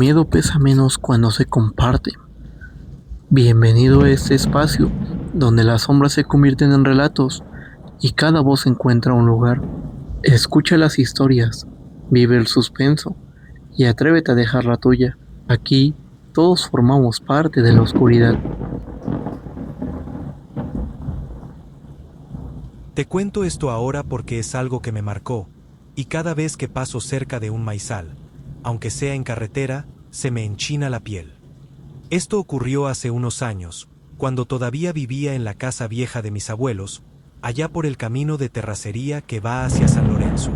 miedo pesa menos cuando se comparte. Bienvenido a este espacio, donde las sombras se convierten en relatos y cada voz encuentra un lugar. Escucha las historias, vive el suspenso y atrévete a dejar la tuya. Aquí todos formamos parte de la oscuridad. Te cuento esto ahora porque es algo que me marcó, y cada vez que paso cerca de un maizal, aunque sea en carretera, se me enchina la piel. Esto ocurrió hace unos años, cuando todavía vivía en la casa vieja de mis abuelos, allá por el camino de terracería que va hacia San Lorenzo.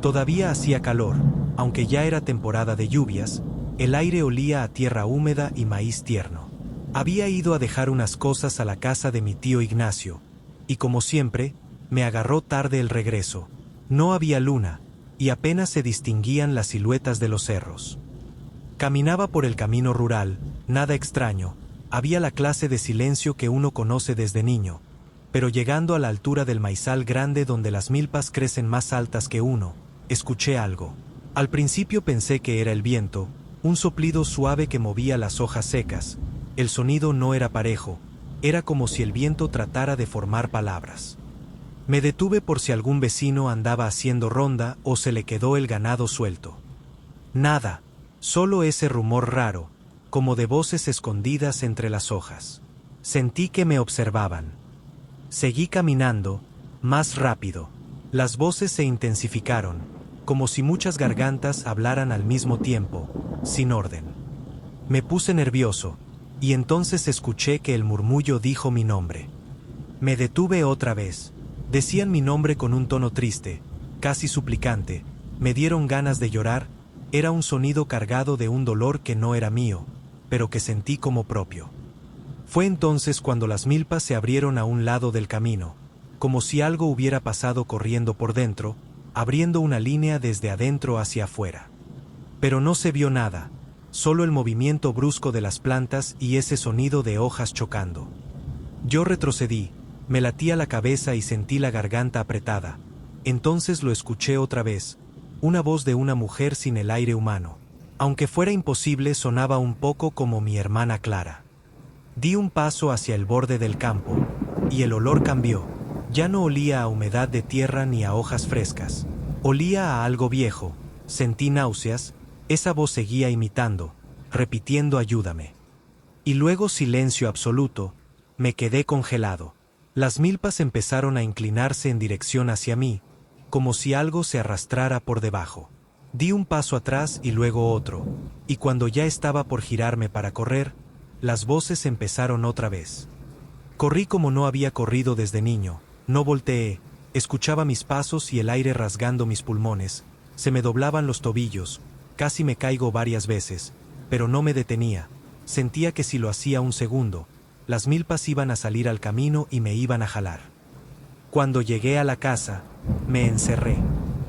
Todavía hacía calor, aunque ya era temporada de lluvias, el aire olía a tierra húmeda y maíz tierno. Había ido a dejar unas cosas a la casa de mi tío Ignacio, y como siempre, me agarró tarde el regreso. No había luna, y apenas se distinguían las siluetas de los cerros. Caminaba por el camino rural, nada extraño, había la clase de silencio que uno conoce desde niño, pero llegando a la altura del maizal grande donde las milpas crecen más altas que uno, escuché algo. Al principio pensé que era el viento, un soplido suave que movía las hojas secas. El sonido no era parejo, era como si el viento tratara de formar palabras. Me detuve por si algún vecino andaba haciendo ronda o se le quedó el ganado suelto. Nada, solo ese rumor raro, como de voces escondidas entre las hojas. Sentí que me observaban. Seguí caminando, más rápido. Las voces se intensificaron, como si muchas gargantas hablaran al mismo tiempo, sin orden. Me puse nervioso, y entonces escuché que el murmullo dijo mi nombre. Me detuve otra vez. Decían mi nombre con un tono triste, casi suplicante. Me dieron ganas de llorar. Era un sonido cargado de un dolor que no era mío, pero que sentí como propio. Fue entonces cuando las milpas se abrieron a un lado del camino, como si algo hubiera pasado corriendo por dentro, abriendo una línea desde adentro hacia afuera. Pero no se vio nada, solo el movimiento brusco de las plantas y ese sonido de hojas chocando. Yo retrocedí, me latía la cabeza y sentí la garganta apretada. Entonces lo escuché otra vez, una voz de una mujer sin el aire humano. Aunque fuera imposible, sonaba un poco como mi hermana Clara. Di un paso hacia el borde del campo, y el olor cambió. Ya no olía a humedad de tierra ni a hojas frescas. Olía a algo viejo. Sentí náuseas. Esa voz seguía imitando, repitiendo ayúdame. Y luego silencio absoluto. Me quedé congelado. Las milpas empezaron a inclinarse en dirección hacia mí, como si algo se arrastrara por debajo. Di un paso atrás y luego otro, y cuando ya estaba por girarme para correr, las voces empezaron otra vez. Corrí como no había corrido desde niño, no volteé, escuchaba mis pasos y el aire rasgando mis pulmones, se me doblaban los tobillos, casi me caigo varias veces, pero no me detenía, sentía que si lo hacía un segundo, las milpas iban a salir al camino y me iban a jalar. Cuando llegué a la casa, me encerré,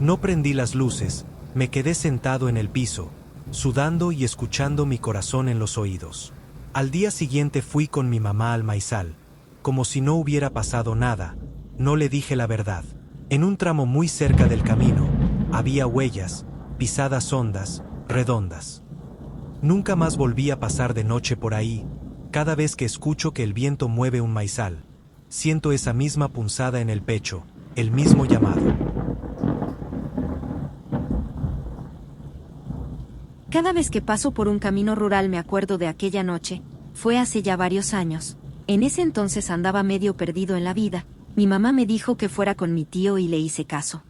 no prendí las luces, me quedé sentado en el piso, sudando y escuchando mi corazón en los oídos. Al día siguiente fui con mi mamá al maizal, como si no hubiera pasado nada, no le dije la verdad. En un tramo muy cerca del camino, había huellas, pisadas hondas, redondas. Nunca más volví a pasar de noche por ahí. Cada vez que escucho que el viento mueve un maizal, siento esa misma punzada en el pecho, el mismo llamado. Cada vez que paso por un camino rural me acuerdo de aquella noche. Fue hace ya varios años. En ese entonces andaba medio perdido en la vida. Mi mamá me dijo que fuera con mi tío y le hice caso.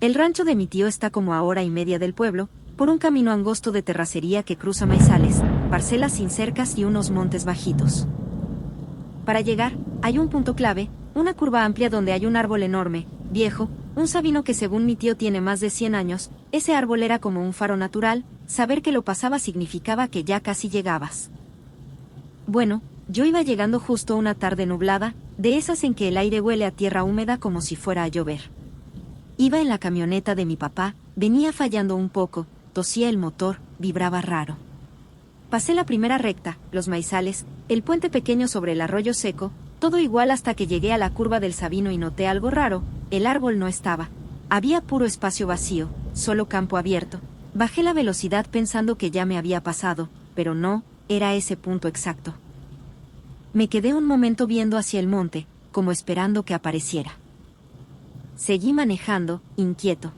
El rancho de mi tío está como a hora y media del pueblo, por un camino angosto de terracería que cruza maizales, parcelas sin cercas y unos montes bajitos. Para llegar, hay un punto clave, una curva amplia donde hay un árbol enorme, viejo, un sabino que según mi tío tiene más de 100 años. Ese árbol era como un faro natural, saber que lo pasaba significaba que ya casi llegabas. Bueno, yo iba llegando justo una tarde nublada, de esas en que el aire huele a tierra húmeda como si fuera a llover. Iba en la camioneta de mi papá, venía fallando un poco, tosía el motor, vibraba raro. Pasé la primera recta, los maizales, el puente pequeño sobre el arroyo seco, todo igual hasta que llegué a la curva del Sabino y noté algo raro. El árbol no estaba. Había puro espacio vacío, solo campo abierto. Bajé la velocidad pensando que ya me había pasado, pero no, era ese punto exacto. Me quedé un momento viendo hacia el monte, como esperando que apareciera. Seguí manejando, inquieto.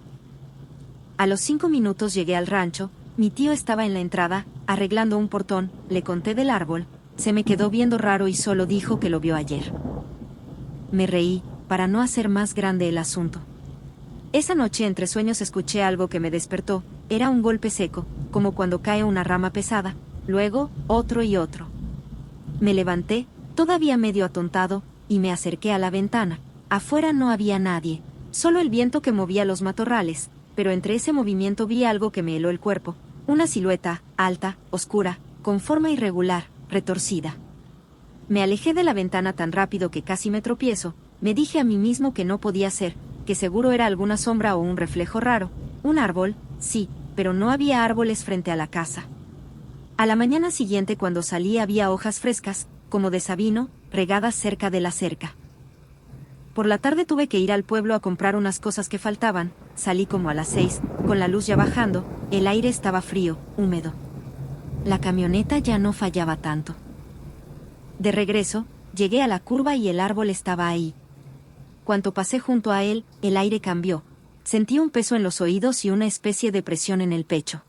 A los 5 minutos llegué al rancho, mi tío estaba en la entrada, arreglando un portón, le conté del árbol, se me quedó viendo raro y solo dijo que lo vio ayer. Me reí, para no hacer más grande el asunto. Esa noche entre sueños escuché algo que me despertó, era un golpe seco, como cuando cae una rama pesada, luego, otro y otro. Me levanté, todavía medio atontado, y me acerqué a la ventana. Afuera no había nadie, solo el viento que movía los matorrales, pero entre ese movimiento vi algo que me heló el cuerpo, una silueta, alta, oscura, con forma irregular, retorcida. Me alejé de la ventana tan rápido que casi me tropiezo, me dije a mí mismo que no podía ser, que seguro era alguna sombra o un reflejo raro, un árbol, sí, pero no había árboles frente a la casa. A la mañana siguiente cuando salí había hojas frescas, como de sabino, regadas cerca de la cerca. Por la tarde tuve que ir al pueblo a comprar unas cosas que faltaban, salí como a las 6, con la luz ya bajando, el aire estaba frío, húmedo. La camioneta ya no fallaba tanto. De regreso, llegué a la curva y el árbol estaba ahí. Cuando pasé junto a él, el aire cambió. Sentí un peso en los oídos y una especie de presión en el pecho.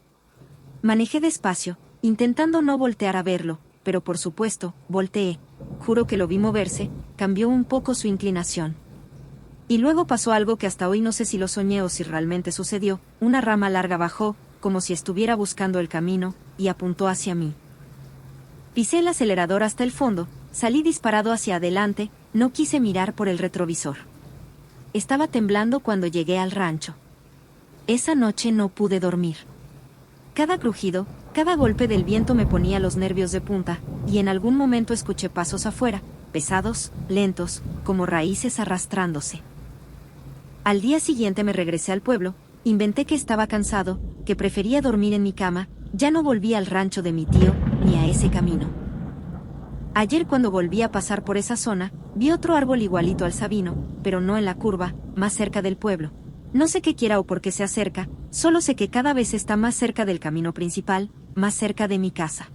Manejé despacio, intentando no voltear a verlo, pero por supuesto, volteé. Juro que lo vi moverse, cambió un poco su inclinación. Y luego pasó algo que hasta hoy no sé si lo soñé o si realmente sucedió, una rama larga bajó, como si estuviera buscando el camino, y apuntó hacia mí. Pisé el acelerador hasta el fondo, salí disparado hacia adelante, no quise mirar por el retrovisor. Estaba temblando cuando llegué al rancho. Esa noche no pude dormir. Cada crujido, cada golpe del viento me ponía los nervios de punta, y en algún momento escuché pasos afuera, pesados, lentos, como raíces arrastrándose. Al día siguiente me regresé al pueblo, inventé que estaba cansado, que prefería dormir en mi cama, ya no volví al rancho de mi tío, ni a ese camino. Ayer cuando volví a pasar por esa zona, vi otro árbol igualito al sabino, pero no en la curva, más cerca del pueblo. No sé qué quiera o por qué se acerca, solo sé que cada vez está más cerca del camino principal, más cerca de mi casa.